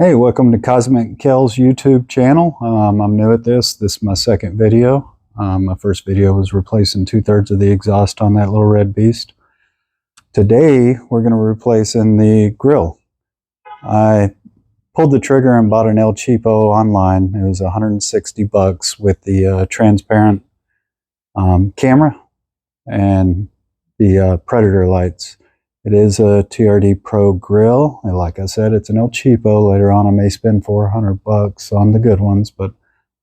Hey, welcome to Cosmic Kel's YouTube channel. I'm new at this. This is my second video. My first video was replacing 2/3 of the exhaust on that little red beast. Today, we're going to replace in the grill. I pulled the trigger and bought an El Cheapo online. It was 160 bucks with the transparent camera and the Predator lights. It is a TRD Pro grill, and like I said, it's an El Cheapo. Later on I may spend 400 bucks on the good ones, but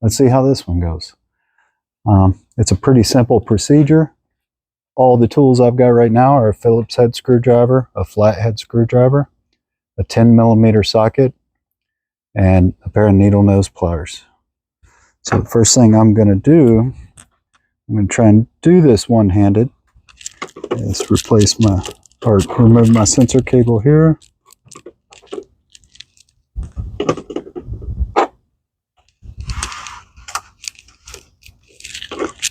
let's see how this one goes. It's a pretty simple procedure. All the tools I've got right now are a Phillips head screwdriver, a flathead screwdriver, a 10mm socket, and a pair of needle nose pliers. So the first thing I'm going to do, I'm going to try and do this one-handed, is remove my sensor cable here.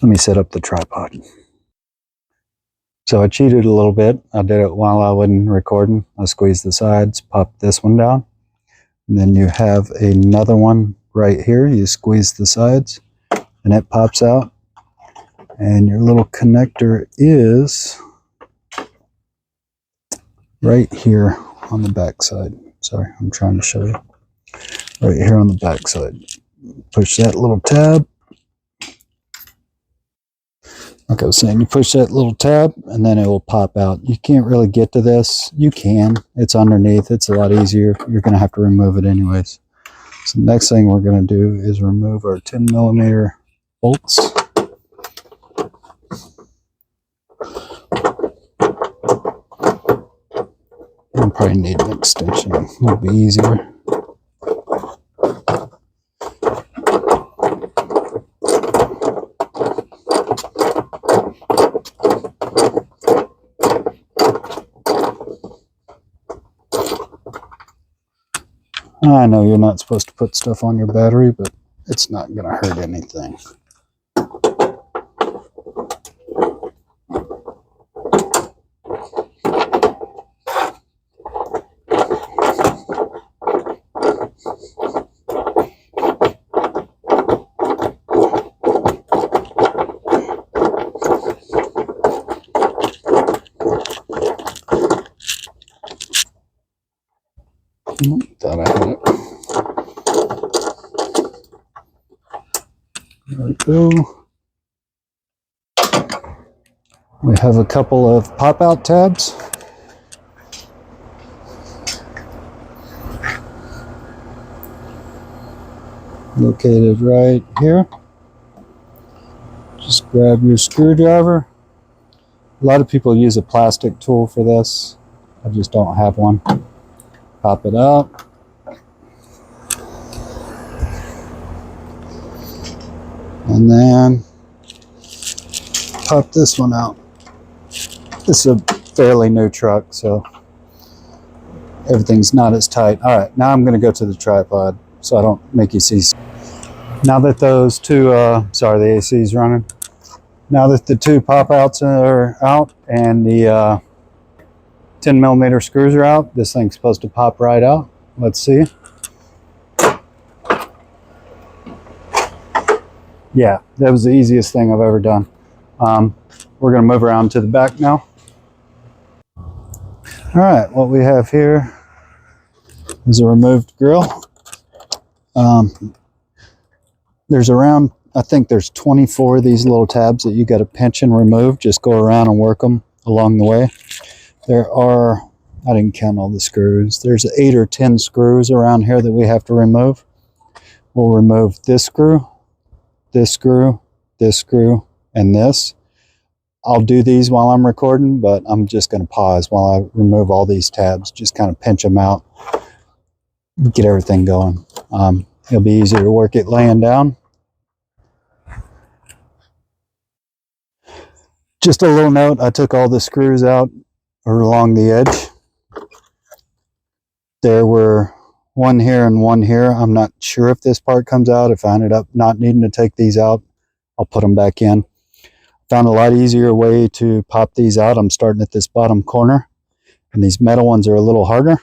Let me set up the tripod. So I cheated a little bit. I did it while I wasn't recording. I squeezed the sides, popped this one down. And then you have another one right here. You squeeze the sides and it pops out. And your little connector is right here on the back side. Sorry, I'm trying to show you. Right here on the back side. Push that little tab. Like I was saying, you push that little tab and then it will pop out. You can't really get to this. You can. It's underneath. It's a lot easier. You're going to have to remove it anyways. So the next thing we're going to do is remove our 10mm bolts. I'll probably need an extension. It'll be easier. I know you're not supposed to put stuff on your battery, but it's not going to hurt anything. Thought I had it. There we go. We have a couple of pop-out tabs. Located right here. Just grab your screwdriver. A lot of people use a plastic tool for this. I just don't have one. Pop it out. And then pop this one out. This is a fairly new truck, so everything's not as tight. All right, now I'm going to go to the tripod so I don't make you see. Now that those two, sorry, the AC is running. Now that the two pop-outs are out and the 10mm screws are out, this thing's supposed to pop right out. Let's see. Yeah, that was the easiest thing I've ever done. We're going to move around to the back now. All right, what we have here is a removed grill. There's around, I think there's 24 of these little tabs that you got to pinch and remove. Just go around and work them along the way. There are, I didn't count all the screws. There's 8 or 10 screws around here that we have to remove. We'll remove this screw, this screw, this screw, and this. I'll do these while I'm recording, but I'm just going to pause while I remove all these tabs. Just kind of pinch them out, get everything going. It'll be easier to work it laying down. Just a little note, I took all the screws out or along the edge. There were one here and one here. I'm not sure if this part comes out. If I ended up not needing to take these out, I'll put them back in. Found a lot easier way to pop these out. I'm starting at this bottom corner, and these metal ones are a little harder.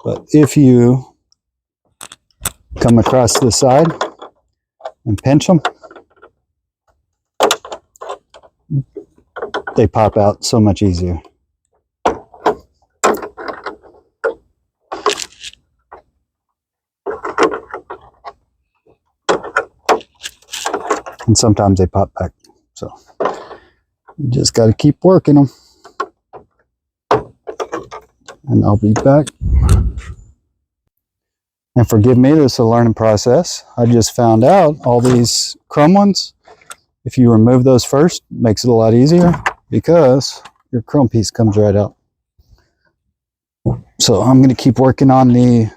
But if you come across the side and pinch them. They pop out so much easier. And sometimes they pop back. So you just got to keep working them. And I'll be back. And forgive me, this is a learning process. I just found out all these crumb ones, if you remove those first, it makes it a lot easier because your crumb piece comes right out. So I'm going to keep working on the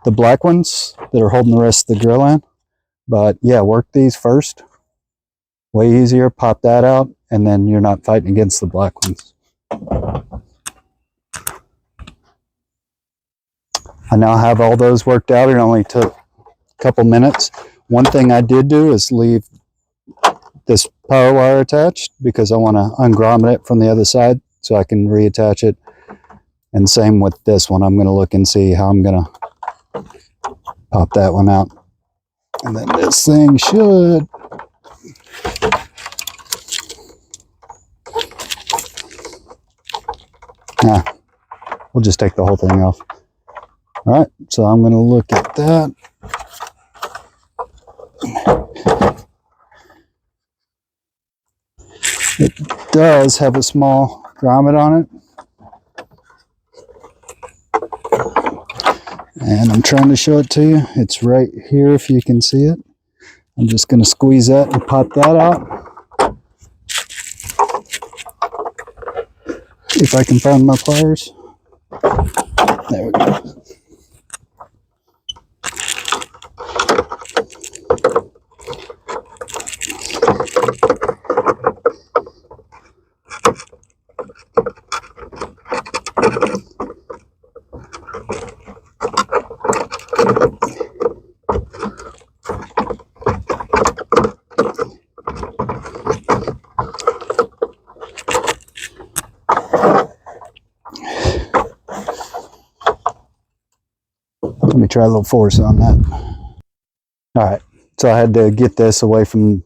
black ones that are holding the rest of the grill in. But yeah, work these first. Way easier, pop that out, and then you're not fighting against the black ones. I now have all those worked out. It only took a couple minutes. One thing I did do is leave this power wire attached because I want to ungrommet it from the other side so I can reattach it. And same with this one. I'm going to look and see how I'm going to pop that one out. And then this thing should... Nah, we'll just take the whole thing off. All right, so I'm going to look at that. It does have a small grommet on it. And I'm trying to show it to you. It's right here if you can see it. I'm just going to squeeze that and pop that out. If I can find my pliers. There we go. Let me try a little force on that. All right, so I had to get this away from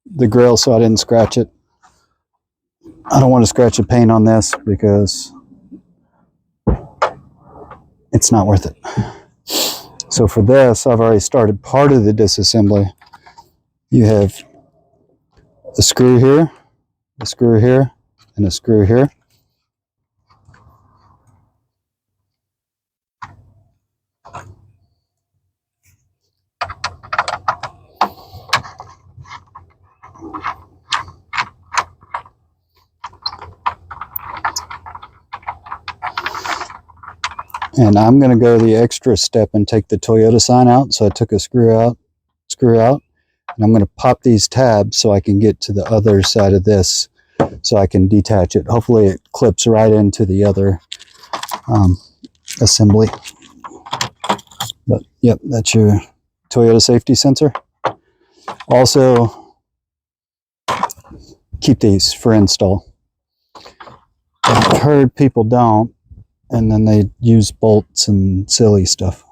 the grill so I didn't scratch it. I don't want to scratch the paint on this because it's not worth it. So for this, I've already started part of the disassembly. You have a screw here, a screw here, and a screw here. And I'm going to go the extra step and take the Toyota sign out. So I took a screw out, and I'm going to pop these tabs so I can get to the other side of this so I can detach it. Hopefully it clips right into the other assembly. But yep, that's your Toyota safety sensor. Also, keep these for install. I've heard people don't, and then they use bolts and silly stuff.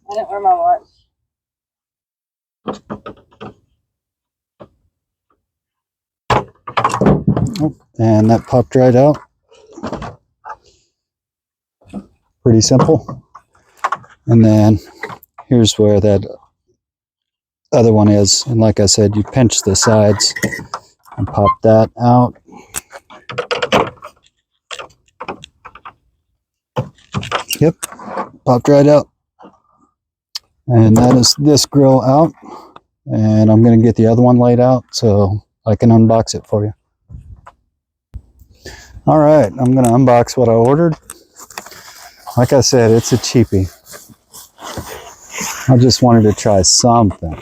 I didn't wear my watch. Oh, and that popped right out. Pretty simple. And then here's where that other one is. And like I said, you pinch the sides and pop that out. Yep, popped right out. And that is this grill out. And I'm going to get the other one laid out so I can unbox it for you. All right, I'm going to unbox what I ordered. Like I said, it's a cheapie. I just wanted to try something.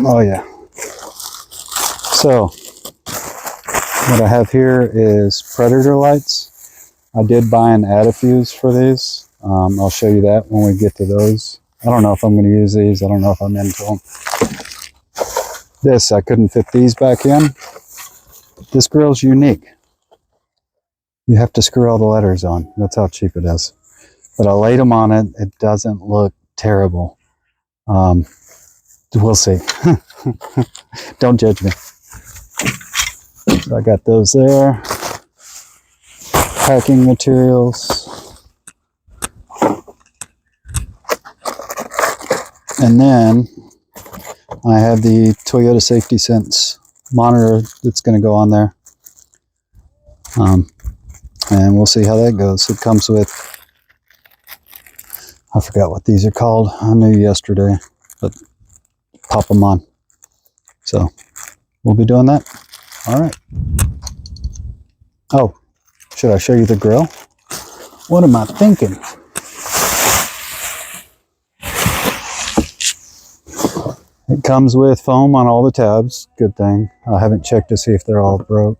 Oh yeah. So what I have here is predator lights. I did buy an antifuse for these. I'll show you that when we get to those. I don't know if I'm going to use these. I don't know if I'm into them. This, I couldn't fit these back in. This grill's unique. You have to screw all the letters on. That's how cheap it is. But I laid them on it. It doesn't look terrible. We'll see. Don't judge me. So I got those there. Packing materials. And then I have the Toyota Safety Sense monitor that's going to go on there. And we'll see how that goes. It comes with, I forgot what these are called. I knew yesterday, but pop them on. So we'll be doing that. All right. Oh, should I show you the grill? What am I thinking? It comes with foam on all the tabs. Good thing. I haven't checked to see if they're all broke.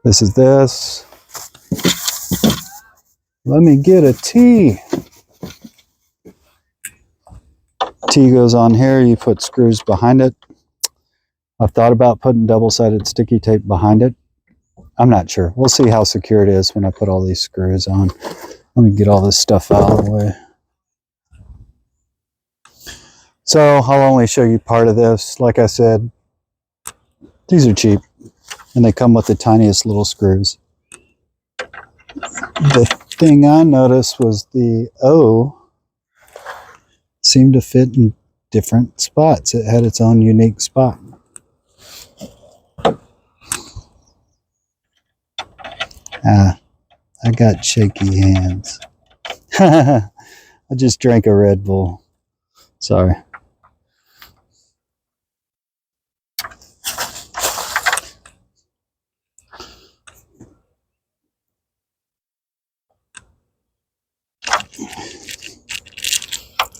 This is this. Let me get a T. T goes on here. You put screws behind it. I've thought about putting double-sided sticky tape behind it. I'm not sure. We'll see how secure it is when I put all these screws on. Let me get all this stuff out of the way. So I'll only show you part of this. Like I said, these are cheap and they come with the tiniest little screws. The thing I noticed was the O seemed to fit in different spots. It had its own unique spot. I got shaky hands. I just drank a Red Bull. Sorry.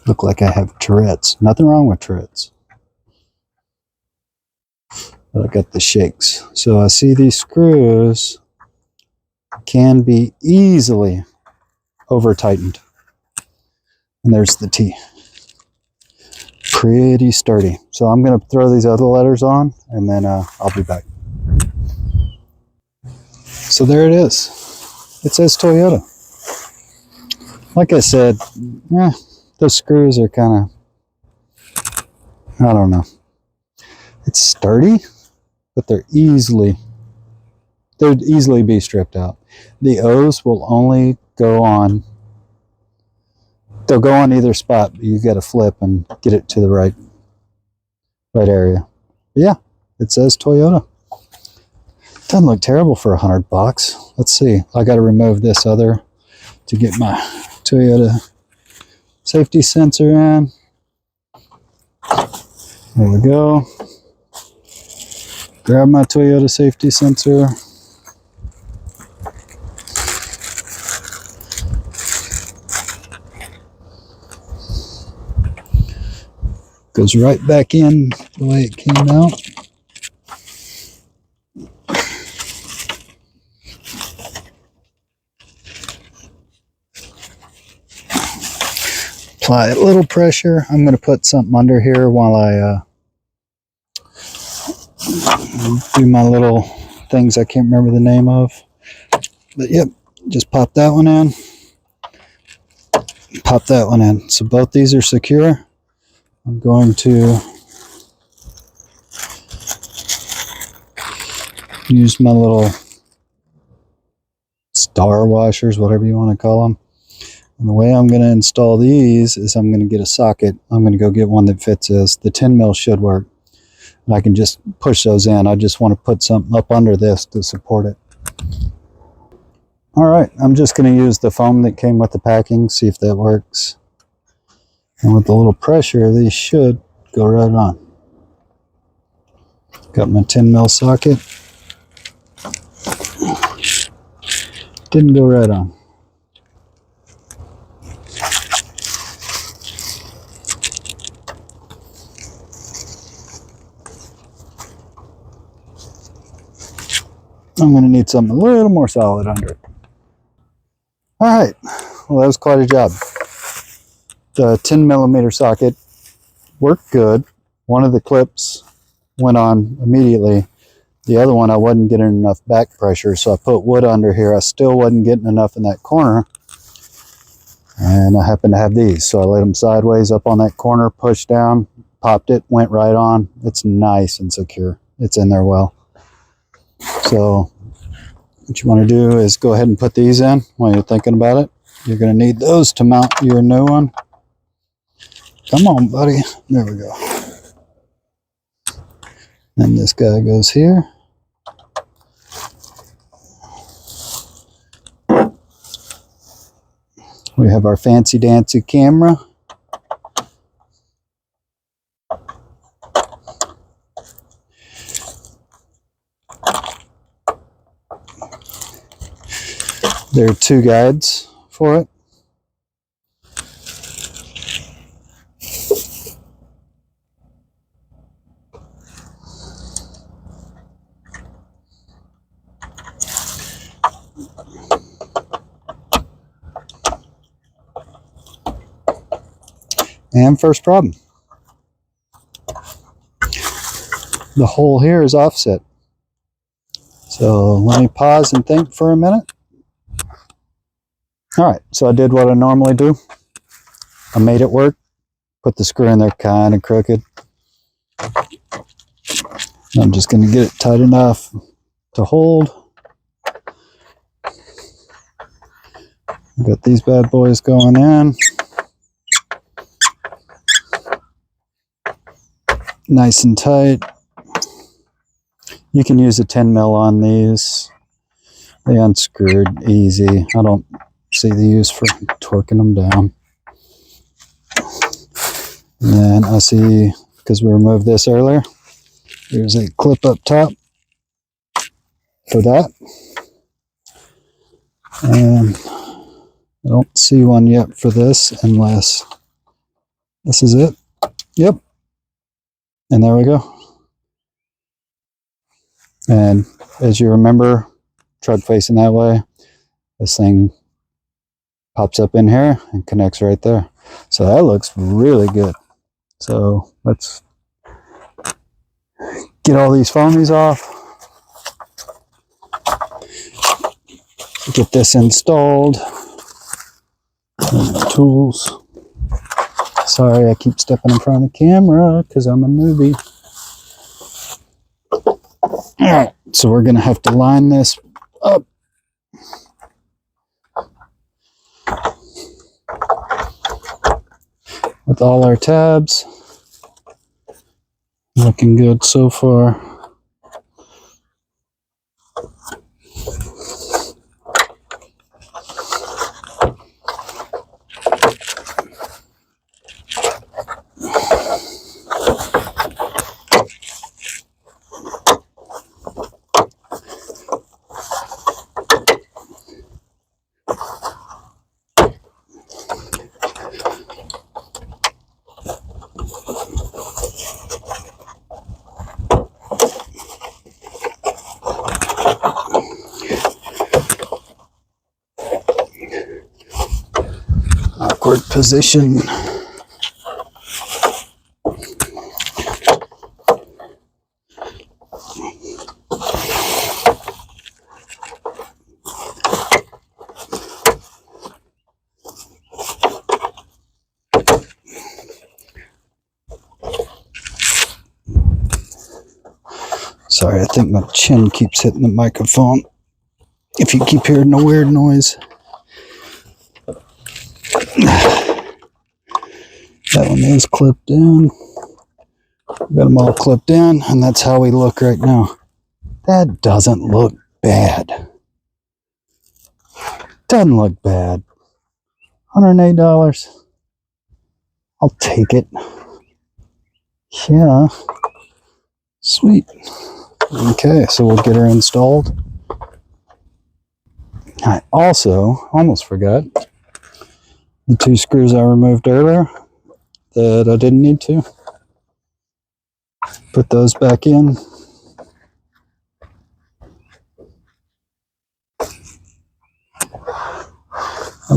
Look like I have Tourette's. Nothing wrong with Tourette's. But I got the shakes. So I see these screws can be easily over tightened. And there's the T. Pretty sturdy. So I'm going to throw these other letters on and then I'll be back. So there it is. It says Toyota. Like I said, those screws are kind of, I don't know. It's sturdy, but they'd easily be stripped out. The O's will only go on, they'll go on either spot, but you got to flip and get it to the right area. But yeah, it says Toyota. Doesn't look terrible for $100. Let's see. I got to remove this other to get my Toyota safety sensor in. There we go. Grab my Toyota safety sensor. Goes right back in the way it came out. Apply a little pressure. I'm going to put something under here while I do my little things I can't remember the name of. But yep, just pop that one in. Pop that one in. So both these are secure. I'm going to use my little star washers, whatever you want to call them. And the way I'm going to install these is I'm going to get a socket. I'm going to go get one that fits this. The 10 mil should work. And I can just push those in. I just want to put something up under this to support it. All right, I'm just going to use the foam that came with the packing, see if that works. And with a little pressure, these should go right on. Got my 10 mil socket. Didn't go right on. I'm going to need something a little more solid under it. All right, well, that was quite a job. The 10mm socket worked good. One of the clips went on immediately. The other one, I wasn't getting enough back pressure, so I put wood under here. I still wasn't getting enough in that corner, and I happened to have these, so I laid them sideways up on that corner, pushed down, popped it, went right on. It's nice and secure. It's in there well. So what you want to do is go ahead and put these in while you're thinking about it. You're going to need those to mount your new one. Come on, buddy. There we go. And this guy goes here. We have our fancy dancy camera. There are two guides for it. And first problem. The hole here is offset. So let me pause and think for a minute. All right, so I did what I normally do. I made it work. Put the screw in there kind of crooked. I'm just going to get it tight enough to hold. Got these bad boys going in. Nice and tight. You can use a 10mm on these. They unscrewed easy. I don't see the use for torquing them down. And then I see, because we removed this earlier, there's a clip up top for that. And I don't see one yet for this unless this is it. Yep. And there we go. And as you remember, truck facing that way, this thing pops up in here and connects right there. So that looks really good. So let's get all these foamies off. Get this installed. Tools. Sorry, I keep stepping in front of the camera because I'm a newbie. Alright, so we're going to have to line this up. With all our tabs. Looking good so far. Awkward position. Sorry, I think my chin keeps hitting the microphone. If you keep hearing a weird noise. That one is clipped in. Got them all clipped in, and that's how we look right now. That doesn't look bad. Doesn't look bad. $108. I'll take it. Yeah. Sweet. Okay, so we'll get her installed. I also almost forgot the two screws I removed earlier that I didn't need to. Put those back in.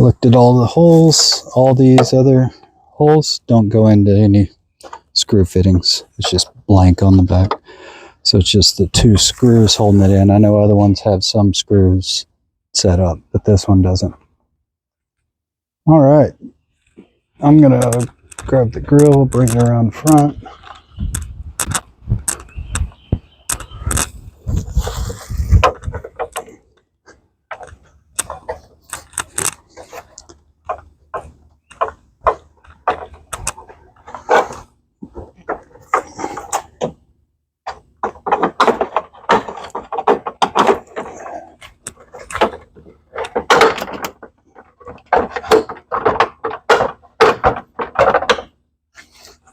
looked at all the holes. All these other holes don't go into any screw fittings. It's just blank on the back. So it's just the 2 screws holding it in. I know other ones have some screws set up, but this one doesn't. All right. I'm going to grab the grill, bring it around front.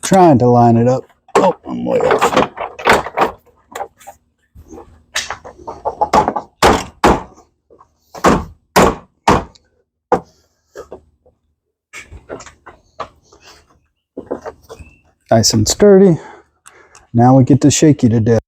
Trying to line it up. Oh, I'm way off. Nice and sturdy. Now we get to shake you to death.